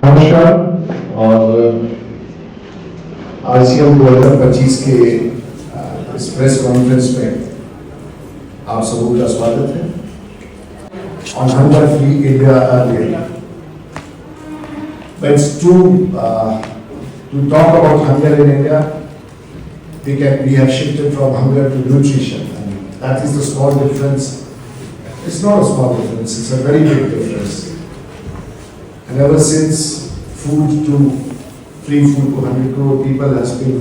नमस्कार। और आरसीएम 2025 के इस प्रेस कॉन्फ्रेंस में आप सबों का स्वागत है। On hunger free India earlier, but to talk about hunger in India, we have shifted from hunger to nutrition, and that is the small difference. It's not a small difference; it's a very big difference. And ever since food to free food to 100 crore people has been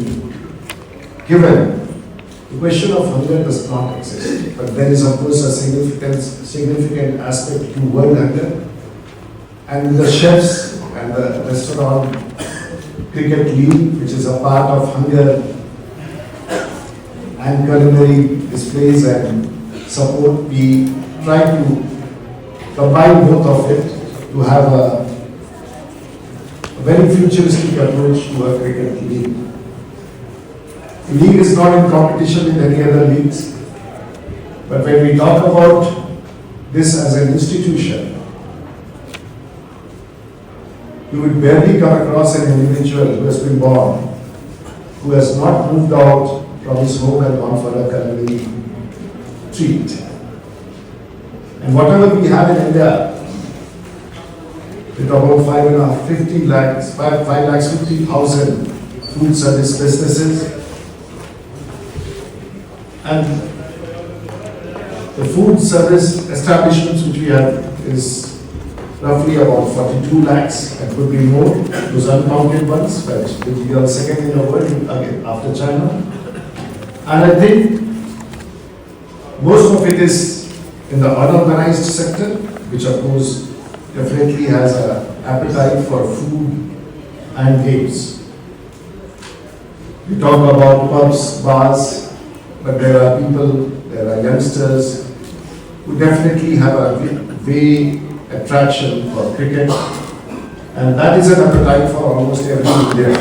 given, the question of hunger does not exist. But there is of course a significant aspect to world hunger, and the chefs and the restaurant cricket league, which is a part of hunger, and culinary displays and support, we try to combine both of it to have a very futuristic approach to a cricket league. The league is not in competition with any other leagues, but when we talk about this as an institution, you would barely come across an individual who has been born, who has not moved out from his home and gone for a culinary treat. And whatever we have in India, with about 5,50,000 food service businesses, and the food service establishments which we have is roughly about 42 lakhs, and could be more, those uncounted ones, but we are second in the world again after China. And I think most of it is in the unorganized sector, which of course definitely has an appetite for food and games. We talk about pubs, bars, but there are people, there are youngsters who definitely have a way attraction for cricket, and that is an appetite for almost every Indian.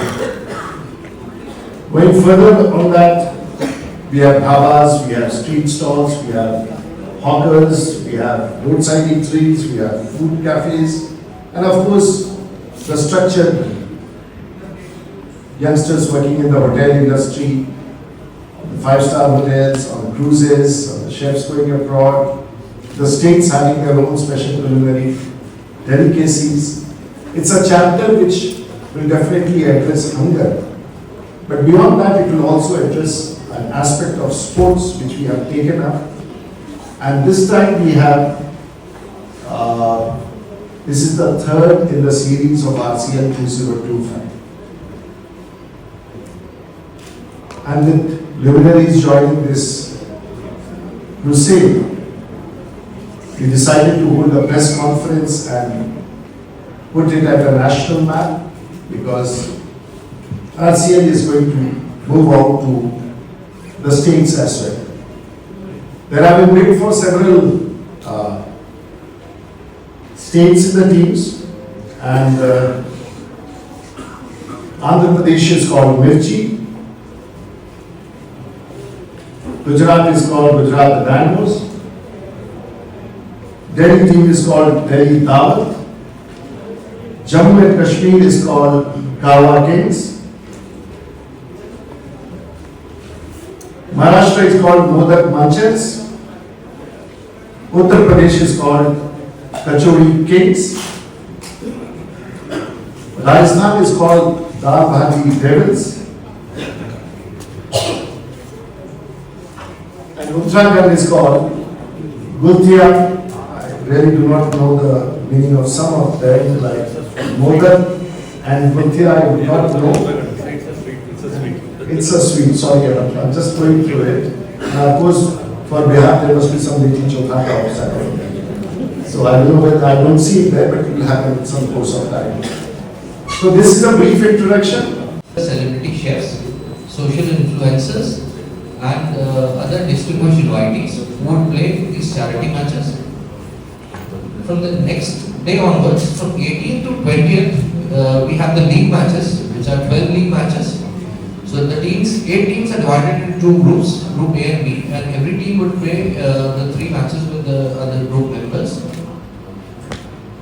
Going further on that, we have dhabas, we have street stalls, we have hawkers, we have roadside eateries, we have food cafes, and of course the structured youngsters working in the hotel industry, the five-star hotels, on cruises, on the chefs going abroad, the states having their own special culinary delicacies. It's a chapter which will definitely address hunger, but beyond that it will also address an aspect of sports which we have taken up. And this time we have, this is the third in the series of RCL 2025. And with luminaries joining this crusade, we decided to hold a press conference and put it at a national map, because RCL is going to move out to the states as well. There have been bid for several states in the teams, and Andhra Pradesh is called Mirchi, Gujarat is called Gujarat Dynamos, Delhi team is called Delhi Dawat, Jammu and Kashmir is called Kawa Kings, Maharashtra is called Modak Manchets, Uttar Pradesh is called Kachori Kings, Rajasthan is called Dal Bhaji Devils, and Uttarakhand is called Gulthia. I really do not know the meaning of some of them, like Modak and Gulthia. I do not know. It's a sweet, sorry, I'm just going through it. Of course, for Bihar, there must be some Litti Chokha outside. So I don't know whether, I don't see it there, but it will happen in some course of time. So this is a brief introduction. Celebrity chefs, social influencers, and other distinguished invitees who would play these charity matches. From the next day onwards, from 18th to 20th, we have the league matches, which are 12 league matches. So the teams, 8 teams are divided into 2 groups, Group A and B, and every team would play the 3 matches with the other group members.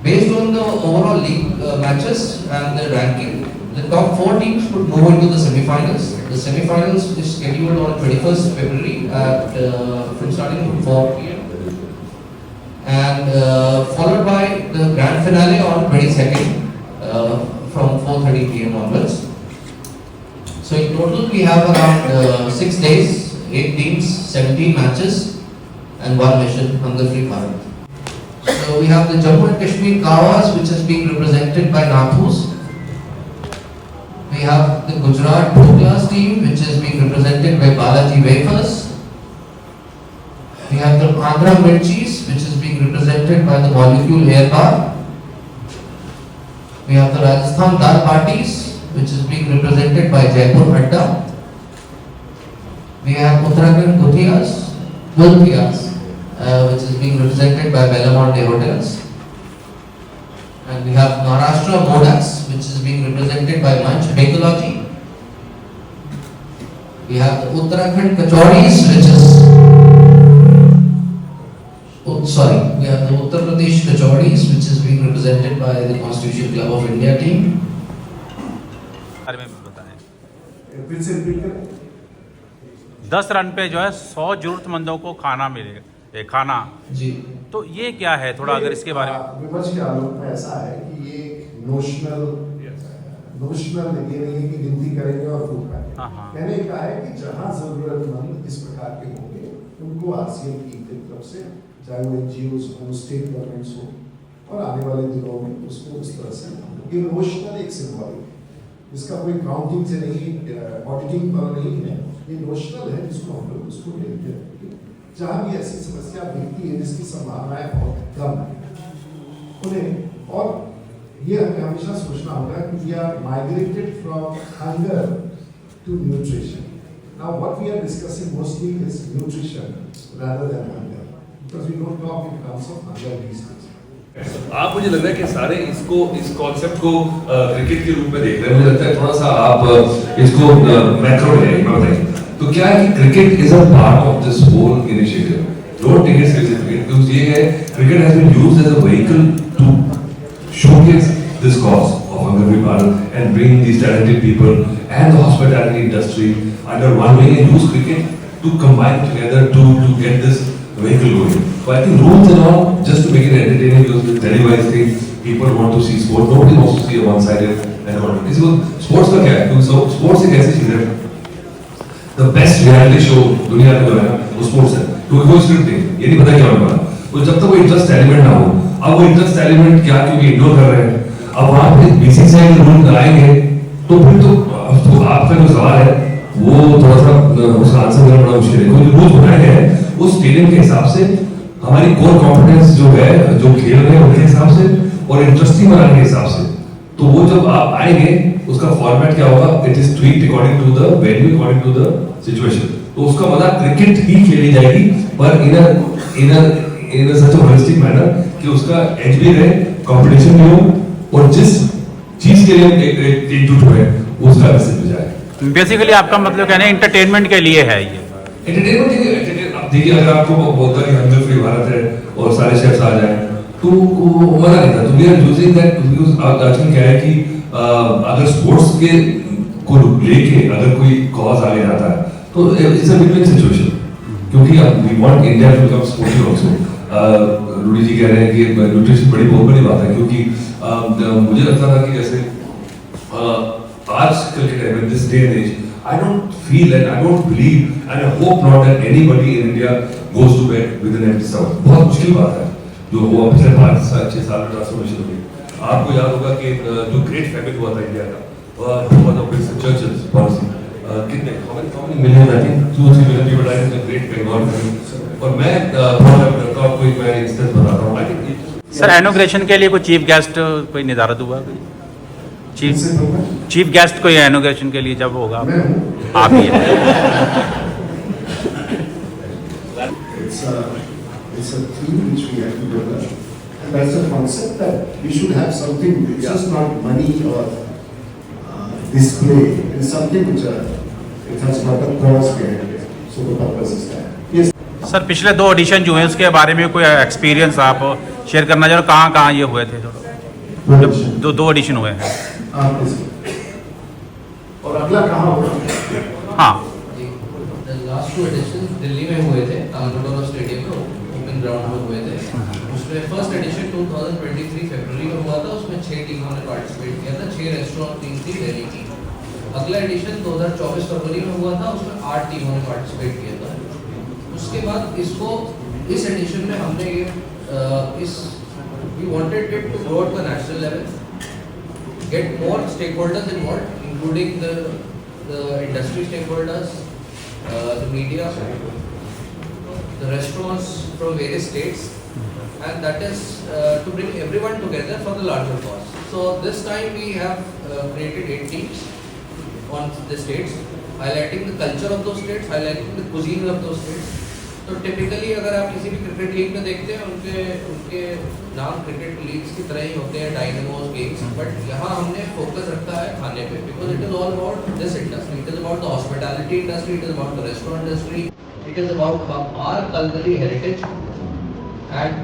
Based on the overall league matches and the ranking. The top 4 teams would move into the semi-finals. The semi-finals is scheduled on 21st February at from starting from 4 p.m. and followed by the grand finale on 22nd from 4:30 p.m. onwards. So in total we have around 6 days, 8 teams, 17 matches and 1 mission, Hunger-Free Bharat. So we have the Jammu and Kashmir Kawas, which is being represented by Nathus. We have the Gujarat Blue Class team, which is being represented by Balaji Wafers. We have the Andhra Mirchis, which is being represented by the Molecule Air Bar. We have the Rajasthan Dal Parties, which is being represented by Jaipur Adda. We have Uttarakhand Guthias, which is being represented by Bellamont Hotels. And we have Maharashtra Modas, which is being represented by Manch Ecology. We have the Uttarakhand Kachoris, which is we have the Uttar Pradesh Kachoris, which is being represented by the Constitution Club of India team. फिर से repeat करें। 10 run पे जो है 100 जरूरतमंदों को खाना मिलेगा, खाना जी। तो ये क्या है, थोड़ा अगर इसके बारे में। विपक्ष के आलोक में ऐसा है कि ये नोशनल ये नहीं है कि गिनती करेंगे और फूट पाएंगे। मैंने कहा है कि जहां जरूरतमंद इस प्रकार के होंगे उनको आरसीएम की तरफ से, चाहे वो एनजीओज हो, स्टेट गवर्नमेंट्स हो, और आने वाले दिनों में उसको उस तरह से ये नोशनल एक सिंबॉलिक है, इसका कोई काउंटिंग से नहीं, ऑडिटिंग पर नहीं है, ये नोशनल है जिसको हम लोग उसको लेते हैं। जहाँ भी ऐसी समस्या दिखती है जिसकी संभावनाएं बहुत कम है उन्हें, और ये हमें हमेशा सोचना होगा कि we are migrated from hunger to nutrition. Now what we are discussing mostly is nutrition rather than hunger, because we don't talk in terms of hunger these days. आप, मुझे लग रहा है कि सारे इस कॉन्सेप्ट को क्रिकेट के रूप में देख रहे हैं। मुझे लगता है थोड़ा सा आप इसको मैक्रो में बताइए। तो क्या है कि cricket is a part of this whole initiative, don't take it seriously, because ये है cricket has been used as a vehicle to showcase this cause of Hunger-Free Bharat and bring these talented people and the hospitality industry under one wing and use cricket to combine together to get this vehicle going. So I think rules and all, just to make it entertaining, because with televised thing, people want to see sport. Nobody wants to see a one-sided environment. इसको sports का क्या है? क्योंकि sports एक ऐसी चीज है, the best reality show दुनिया में जो है वो sports है, क्योंकि वो स्क्रिप्ट है, ये नहीं पता क्या होने वाला। तो जब तक वो इंटरेस्ट एलिमेंट ना हो, अब वो इंटरेस्ट एलिमेंट क्या, क्योंकि इग्नोर कर रहे हैं, अब वहां पे बीसीसीआई के रूल लगाएंगे तो फिर तो आपका जो सवाल है वो थोड़ा सा उसका आंसर देना बड़ा मुश्किल है। क्योंकि रूल बनाए गए हैं उस स्टेडियम के हिसाब से, हमारी कोर कॉम्पिटेंस जो है, जो खेल रहे हैं उनके हिसाब से और इंटरेस्टिंग बनाने के हिसाब से। तो वो जब आप आएंगे उसका फॉर्मेट क्या होगा, it is tweaked according to the venue, according to the situation. तो उसका मतलब क्रिकेट ही खेली जाएगी, पर इन सच अ होलिस्टिक मैनर कि उसका एज भी रहे, कंपटीशन भी हो, और जिस चीज के लिए एकजुट हुए उसका मैसेज भी जाए। बेसिकली आपका मतलब कहना है एंटरटेनमेंट के लिए है ये। एंटरटेनमेंट अब देखिए, अगर आपको बोलता है हंगर फ्री भारत है और सारे शेफ्स आ जाए तो मजा नहीं था। तो we are using that because आजकल क्या है कि अगर स्पोर्ट्स के को लेके अगर कोई कॉज आगे जाता है तो इट्स अ विन-विन सिचुएशन, क्योंकि we want India to become sportive also. Rudy ji कह रहे हैं कि न्यूट्रिशन बहुत बड़ी बात है, क्योंकि मुझे लगता था कि जैसे आज क्रिकेट है, this day and age, I don't feel and I don't believe and I hope not that anybody in India goes to bed with an empty stomach. बहुत मुश्किल बात है जो हुआ पिछले 5-6 साल में ट्रांसफॉर्मेशन हुई। आपको याद होगा कि जो ग्रेट फैमिन हुआ था इंडिया का, चर्चिल्स पॉलिसी, कितने million, I think 2-3 million people died in the great Bengal famine. और मैं आपको एक मैं इंस्टेंस बताता हूँ। आई थिंक सर इनॉग्रेशन के लिए कोई चीफ गेस्ट कोई निर्धारित हुआ, चीफ गेस्ट कोई इनॉग्रेशन के लिए जब होगा आप ही हैं? It's a theme which we have to develop, and that's a concept that we should have something which is not money or display. It is something which it has got a cause behind it. So the purpose is that. Yes. Sir पिछले 2 audition जो हैं उसके बारे में कोई experience आप share करना चाहो, कहाँ ये हुए थे? दो एडिशन हुए हैं। और अगला कहाँ होगा? हाँ, The last two editions Delhi में हुए थे, तालकटोरा स्टेडियम में, ओपन ग्राउंड में हुए थे। उसमें फर्स्ट एडिशन 2023 फरवरी में हुआ था, उसमें 6 टीमों ने पार्टिसिपेट किया था, 6 रेस्टोरेंट टीम थी दिल्ली की। अगला एडिशन 2024 फरवरी में हुआ था, उसमें 8 टीमों ने पार्टिसिपेट किया था। उसके बाद इसको इस एडिशन में हमने ये we wanted it to grow at the national level, get more stakeholders involved, including the industry stakeholders, the media, the restaurants from various states, and that is to bring everyone together for the larger cause. So this time we have created 8 teams on the states, highlighting the culture of those states, highlighting the cuisine of those states. तो typically अगर आप किसी भी cricket league में देखते हैं, उनके नाम क्रिकेट लीग्स की तरह ही होते हैं, डायनेमोस, किंग्स, बट यहाँ हमने फोकस रखा है खाने पे, because it is all about this industry, it is about the hospitality industry, it is about the restaurant industry, it is about our cultural heritage and